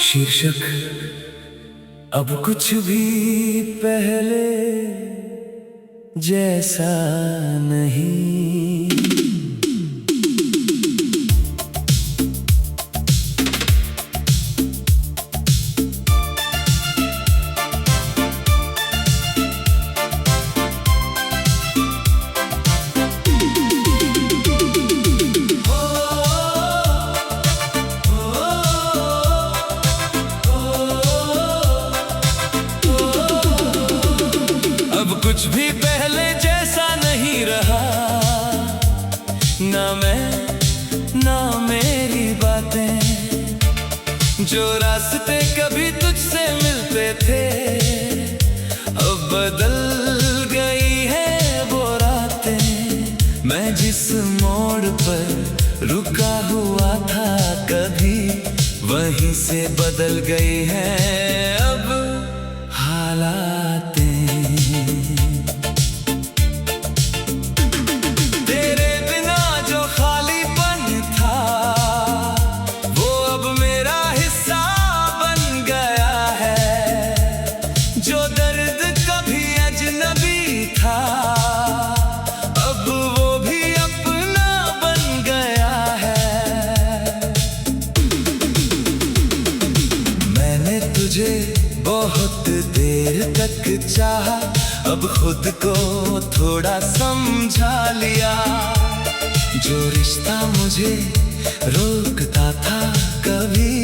शीर्षक अब कुछ भी पहले जैसा नहीं। कुछ भी पहले जैसा नहीं रहा, ना मैं ना मेरी बातें। जो रास्ते कभी तुझसे मिलते थे अब बदल गई है वो रातें। मैं जिस मोड़ पर रुका हुआ था कभी, वहीं से बदल गई है अब हालातें। बहुत देर तक चाहा, अब खुद को थोड़ा समझा लिया। जो रिश्ता मुझे रोकता था कभी,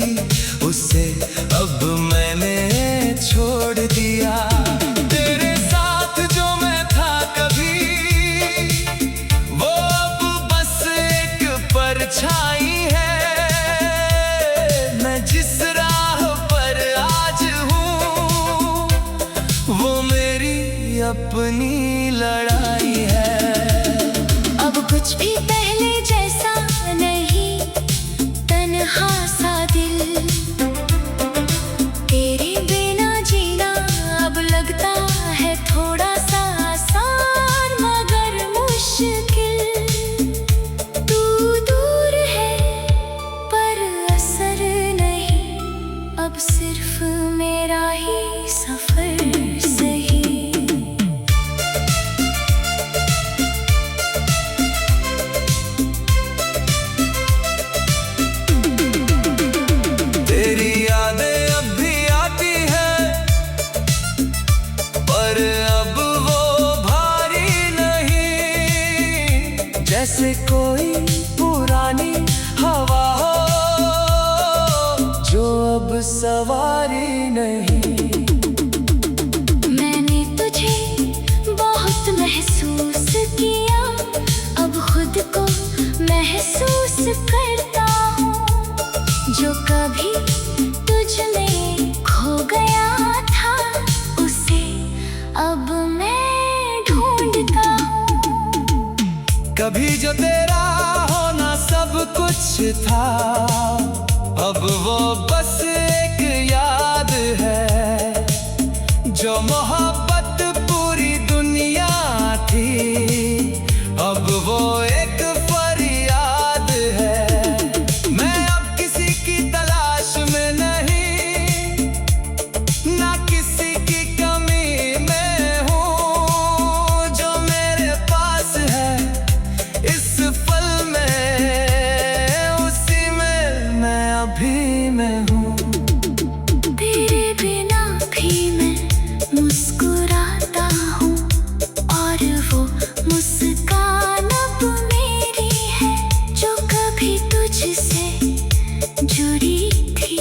उसे अब मैंने छोड़ दिया। तेरे साथ जो मैं था कभी, वो अब बस एक परछाई है। मैं जिस अपनी लड़ाई है। अब कुछ भी पहले जैसा नहीं, तन्हा सा दिल। तेरे बिना जीना अब लगता है थोड़ा सा आसान मगर मुश्किल। तू दूर है पर असर नहीं, अब सिर्फ मेरा ही सफर सही। जैसे कोई पुरानी हवा हो जो अब सवारी नहीं। मैंने तुझे बहुत महसूस किया, अब खुद को महसूस करता हूँ। जो कभी तुझ में खो गया था, उसे अब मैं ढूंढता हूँ। कभी जो तेरा होना सब कुछ था, अब वो बस एक याद है। जो मोहब्बत पूरी दुनिया थी, अब वो एक फरियाद है। मैं अब किसी की तलाश में नहीं, ना किसी की कमी में हूँ। जो मेरे पास है इस पल में, उसी में मैं अभी मैं हूँ। तेरे बिना भी मैं मुस्कुराता हूँ, और वो मुस्कान अब मेरी है। जो कभी तुझसे जुड़ी थी,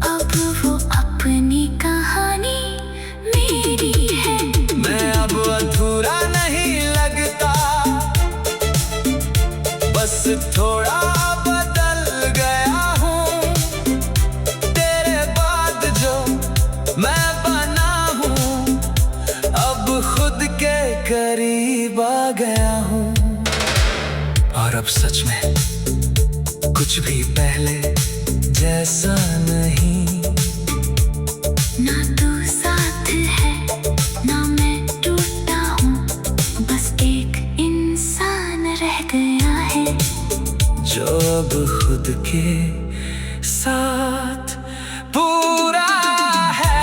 अब वो अपनी कहानी मेरी है। मैं अब अधूरा नहीं लगता, बस थोड़ा बदल गया हूँ। तेरे बाद जो मैं बना हूँ, अब खुद के करीब आ गया हूँ। और अब सच में कुछ भी पहले जैसा नहीं। ना तू साथ है ना मैं टूटा हूँ, बस एक इंसान रह गया है। जो अब खुद के साथ पूरा है।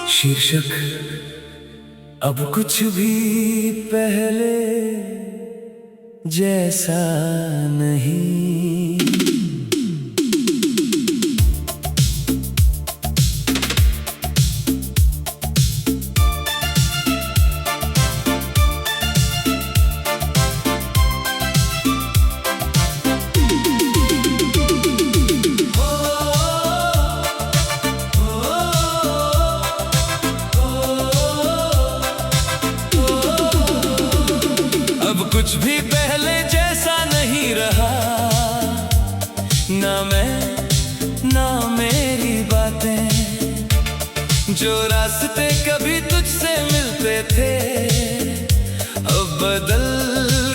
शीर्षक अब कुछ भी पहले जैसा नहीं। कुछ भी पहले जैसा नहीं रहा, ना मैं ना मेरी बातें। जो रास्ते कभी तुझसे मिलते थे अब बदल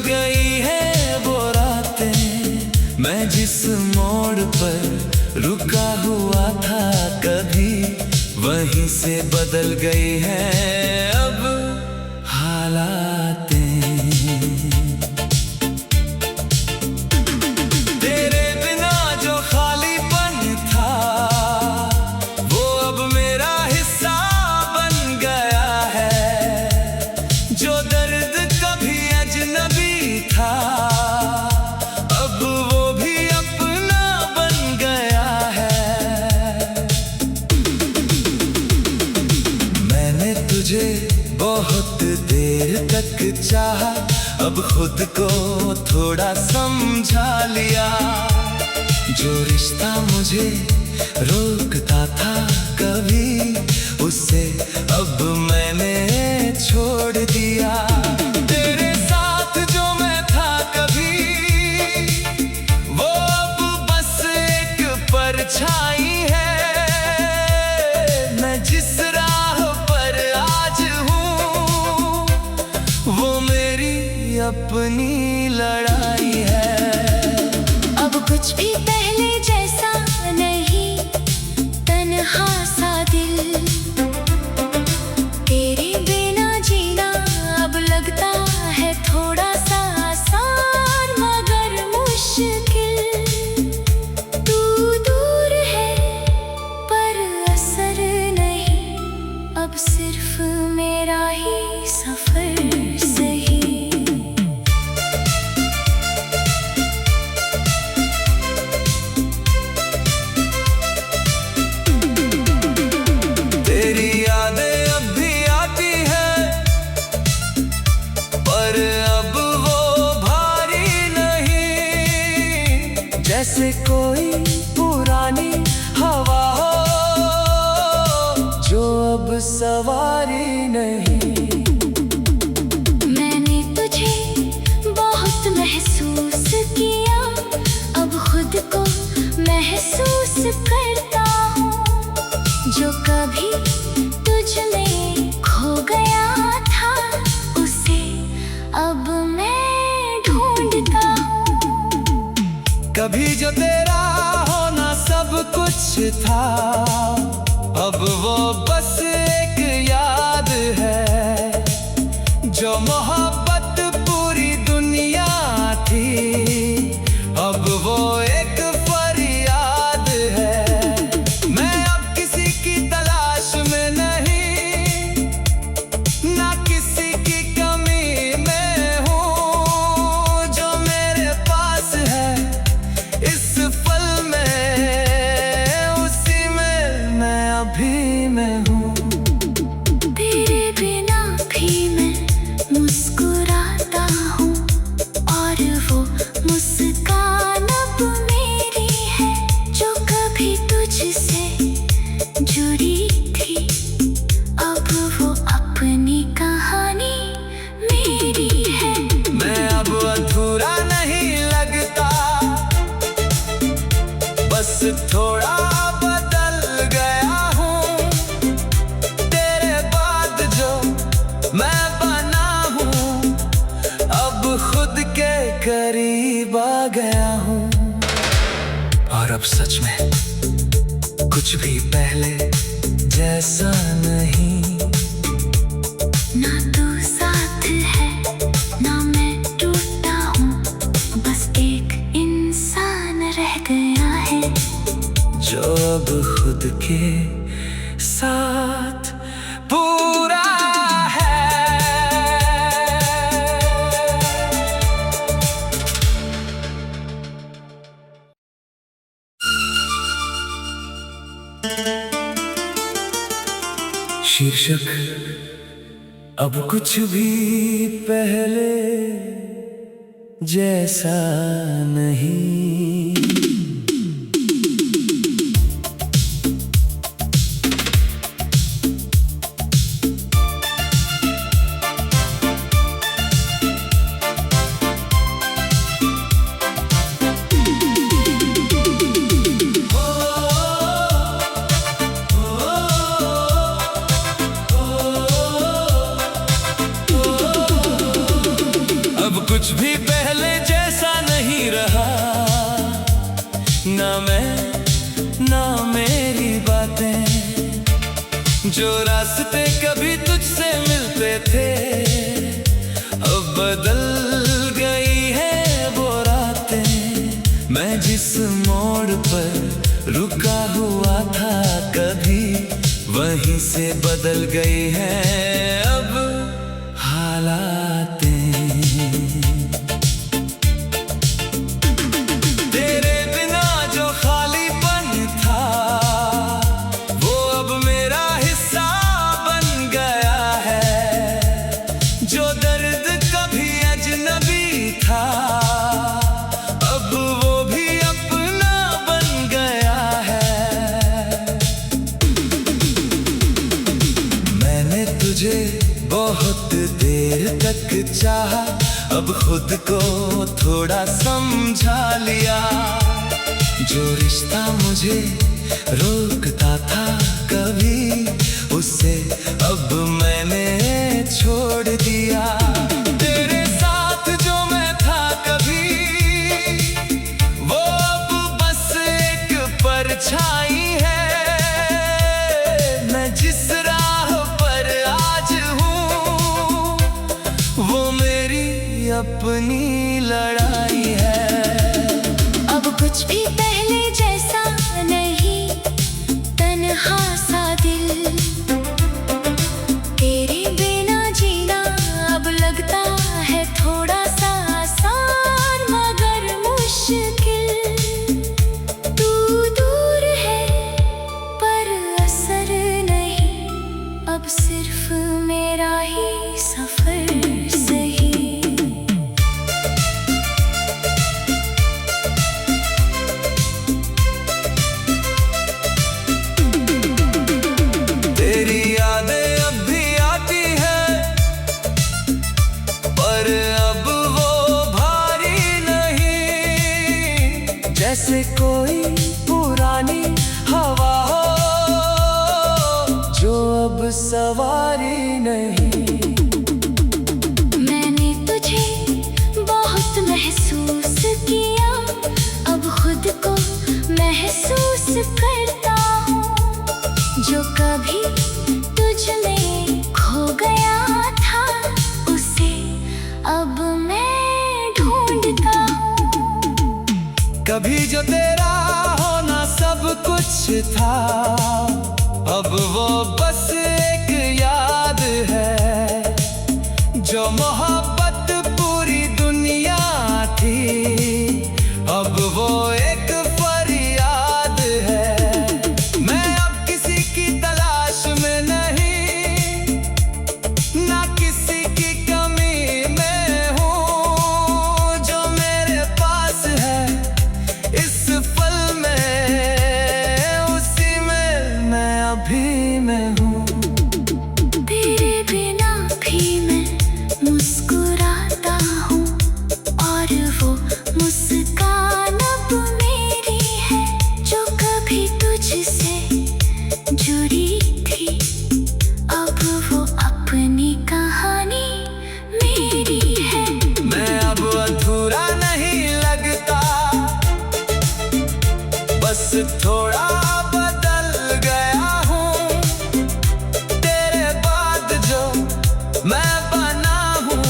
गई है वो रातें। मैं जिस मोड़ पर रुका हुआ था कभी, वहीं से बदल गई है अब हालातें। बहुत देर तक चाहा, अब खुद को थोड़ा समझा लिया। जो रिश्ता मुझे रोकता था कभी, उसे अब मैंने छोड़ दिया। तेरे साथ जो मैं था कभी, वो अब बस एक परछाई है। मैं जिस अपनी लड़ाई है। अब कुछ भी पहले जैसा नहीं, तन्हा सा दिल। तेरे बिना जीना अब लगता है थोड़ा सा आसान मगर मुश्किल। तू दूर है पर असर नहीं, अब सिर्फ मेरा ही सफर सही। जैसे कोई पुरानी हवा हो जो अब सवारी नहीं। मैंने तुझे बहुत महसूस किया, अब खुद को महसूस करता हूँ। जो कभी तुझ में खो गया था, उसे अब मैं ढूंढता हूँ। कभी जो तेरा होना सब कुछ था, अब वो बस एक याद है। जो मोहब्बत पूरी दुनिया थी, अब वो एक फरियाद है। मैं अब किसी की तलाश में नहीं, ना किसी की कमी में हूँ। जो मेरे पास है इस पल में, उसी में मैं अभी मैं हूँ। तेरे बिना भी मैं मुस्कुराता हूँ, और वो मुस्कान अब मेरी है। जो कभी तुझसे जुड़ी थी, अब वो अपनी कहानी मेरी है। मैं अब अधूरा नहीं लगता, बस थोड़ा बदल गया हूँ। तेरे बाद जो मैं बना हूँ, अब खुद के करीब आ गया हूँ। और अब सच में कुछ भी पहले जैसा नहीं। ना तू साथ है ना मैं टूटा हूँ, बस एक इंसान रह गया है जो अब खुद के साथ पूरा है। शीर्षक अब कुछ भी पहले जैसा नहीं। अब कुछ भी पहले जैसा नहीं रहा, ना मैं ना मेरी बातें। जो रास्ते कभी तुझसे मिलते थे अब बदल गई है वो रातें। मैं जिस मोड़ पर रुका हुआ था कभी, वहीं से बदल गई है अब हालातें। तेरे बिना जो खालीपन था वो अब मेरा हिस्सा बन गया है। जो दर्द कभी अजनबी था अब वो भी अपना बन गया है। मैंने तुझे बहुत देर तक चाहा, अब खुद को थोड़ा समझा लिया। जो रिश्ता मुझे रोकता था कभी, उसे अब मैंने छोड़ दिया। तेरे साथ जो मैं था कभी, वो अब बस एक परछाई है। मैं जिस राह पर आज हूँ वो मेरी अपनी लड़ाई है। अब कुछ भी पहले जैसा नहीं, तन्हा सा दिल। तेरे बिना जीना अब लगता है थोड़ा सा आसान मगर मुश्किल। तू दूर है पर असर नहीं, अब सिर्फ मेरा ही सफर सही। तेरी यादें अब भी आती है पर अब वो भारी नहीं। जैसे कोई पुरानी हवा हो जो अब सवारी नहीं। मैंने तुझे बहुत महसूस किया, अब खुद को महसूस करता हूँ। जो कभी तुझ में खो गया था उसे अब मैं ढूंढता हूँ। कभी जो तेरा होना सब कुछ था अब वो बस एक याद है। जो मोहब्बत पूरी दुनिया थी अब वो एक फरियाद है। मैं अब किसी की तलाश में नहीं, ना किसी की कमी में हूँ। जो मेरे पास है इस पल में, उसी में मैं अभी मैं हूँ। तेरे बिना भी मैं मुस्कुराती थोड़ा बदल गया हूँ। तेरे बाद जो मैं बना हूँ,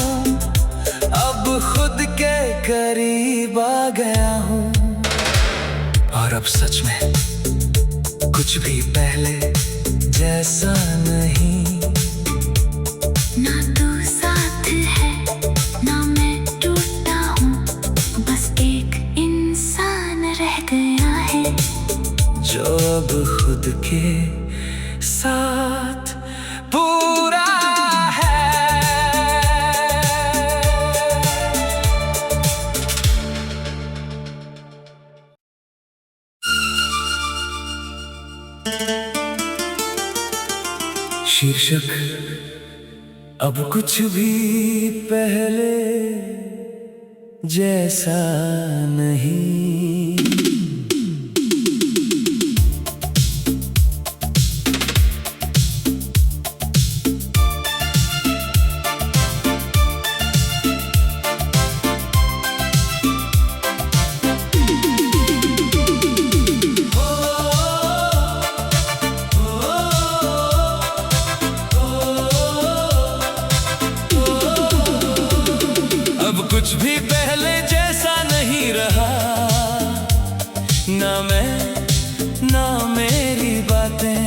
अब खुद के करीब आ गया हूँ। और अब सच में कुछ भी पहले जैसा नहीं। ना तू साथ है ना मैं टूटा हूँ, बस एक इंसान रह गया है जो अब खुद के साथ पूरा है। शीर्षक अब कुछ भी पहले जैसा नहीं। अब कुछ भी पहले जैसा नहीं रहा, ना मैं ना मेरी बातें।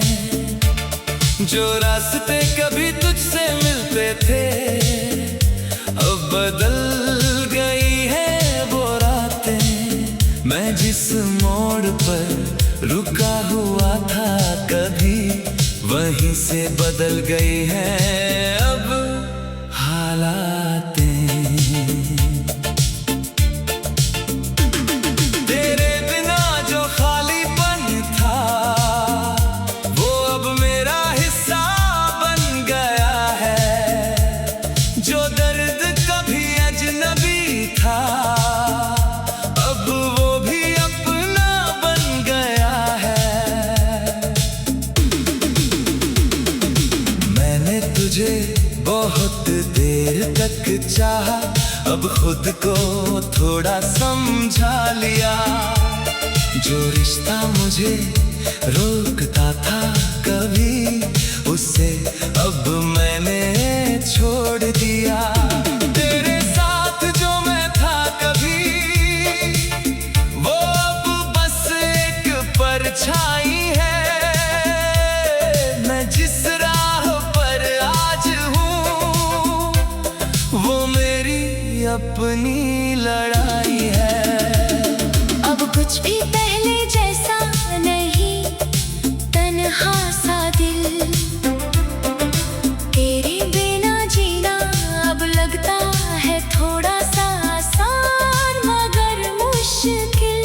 जो रास्ते कभी तुझसे मिलते थे, अब बदल गई है वो रातें। मैं जिस मोड़ पर रुका हुआ था कभी, वहीं से बदल गई है अब हालातें। तेरे बिना जो खालीपन था, वो अब मेरा हिस्सा बन गया है। जो दर्द कभी अजनबी था, अब वो भी अपना बन गया है। मैंने तुझे बहुत देर तक चाहा, अब खुद को थोड़ा समझा लिया। जो रिश्ता मुझे रोकता था कभी, उसे अब मैंने छोड़ दिया। तेरे साथ जो मैं था कभी, वो अब बस एक परछाई है। मैं जिस राह पर आज हूँ, वो मेरी अपनी लड़ाई है। अब कुछ भी पहले जैसा नहीं, तन्हा सा दिल। तेरे बिना जीना अब लगता है थोड़ा सा आसान मगर मुश्किल।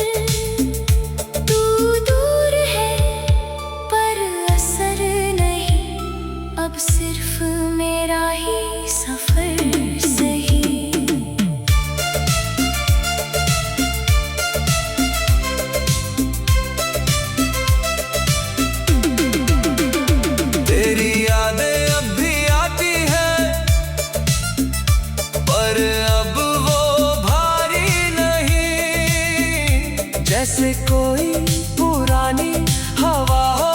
तू दूर है पर असर नहीं, अब सिर्फ मेरा ही सफर सही। तेरी यादें अब भी आती है, पर अब वो भारी नहीं। जैसे कोई पुरानी हवा हो,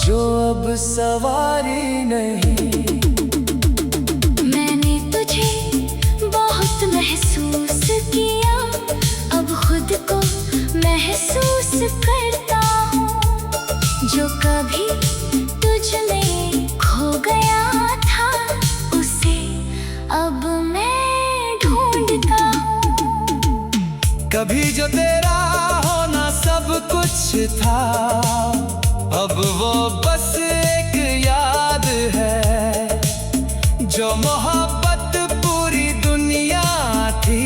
जो अब सवारी नहीं। मैंने तुझे बहुत महसूस किया, अब खुद को महसूस करता हूँ। जो कभी तुझ में खो गया था, उसे अब मैं ढूंढता हूँ। कभी जो तेरा होना सब कुछ था, अब वो बस एक याद है। जो मोहब्बत पूरी दुनिया थी,